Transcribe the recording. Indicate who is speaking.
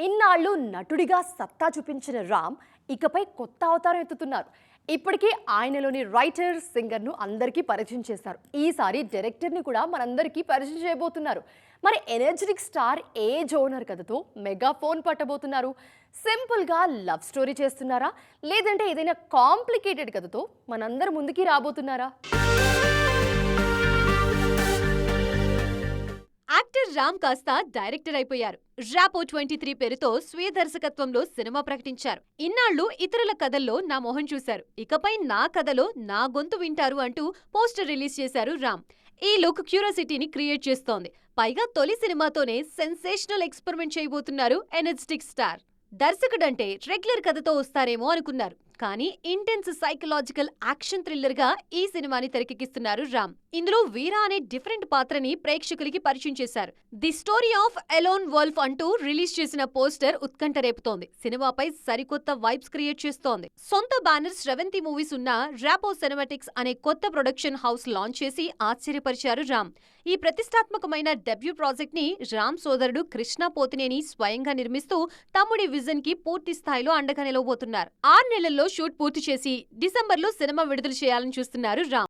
Speaker 1: ఇన్నాళ్ళు నటుడిగా సత్తా చూపించిన రామ్ ఇకపై కొత్త అవతారం ఎత్తుతున్నారు. ఇప్పటికే ఆయనలోని రైటర్, సింగర్ను అందరికీ పరిచయం చేశారు. ఈసారి డైరెక్టర్ని కూడా మనందరికీ పరిచయం చేయబోతున్నారు. మరి ఎనర్జెటిక్ స్టార్ ఏ జోనర్ కథతో మెగాఫోన్ పట్టబోతున్నారు? సింపుల్గా లవ్ స్టోరీ చేస్తున్నారా, లేదంటే ఏదైనా కాంప్లికేటెడ్ కథతో మనందరి ముందుకి రాబోతున్నారా?
Speaker 2: యాక్టర్ రామ్ కాస్త డైరెక్టర్ అయిపోయారు. రాపో 23 పేరుతో స్వీయ దర్శకత్వంలో సినిమా ప్రకటించారు. ఇన్నాళ్లు ఇతరుల కథల్లో నా మొహం చూశారు, ఇకపై నా కథలో నా గొంతు వింటారు అంటూ పోస్టర్ రిలీజ్ చేశారు రామ్. ఈ లుక్ క్యూరియాసిటీని క్రియేట్ చేస్తోంది. పైగా తొలి సినిమాతోనే సెన్సేషనల్ ఎక్స్పెరిమెంట్ చేయబోతున్నారు ఎనర్జెటిక్ స్టార్. దర్శకుడంటే రెగ్యులర్ కథతో వస్తారేమో అనుకున్నారు, కానీ ఇంటెన్స్ సైకలాజికల్ యాక్షన్ థ్రిల్లర్ గా ఈ సినిమాని తెరకెక్కిస్తున్నారు రామ్. ఇందులో వీరా అనే డిఫరెంట్ పాత్రని ప్రేక్షకులకి పరిచయం చేశారు. The story of alone wolf అంటూ రిలీజ్ చేసిన పోస్టర్ ఉత్కంఠ రేపుతోంది. సినిమాపై సరికొత్త వైబ్స్ క్రియేట్ చేస్తోంది. సొంత బ్యానర్ శ్రవంతి మూవీస్ ఉన్న రాపో సినిమాటిక్స్ అనే కొత్త ప్రొడక్షన్ హౌస్ లాంచ్ చేసి ఆశ్చర్యపరిచారు రామ్. ఈ ప్రతిష్టాత్మకమైన డెబ్యూ ప్రాజెక్ట్ ని రామ్ సోదరుడు కృష్ణ పోతినేని స్వయంగా నిర్మిస్తూ తమ్ముడి విజన్ కి పూర్తి స్థాయిలో అండగా నిలవబోతున్నారు. 6 నెలల్లో షూట్ పూర్తి చేసి డిసెంబర్లో సినిమా విడుదల చేయాలని చూస్తున్నారు రామ్.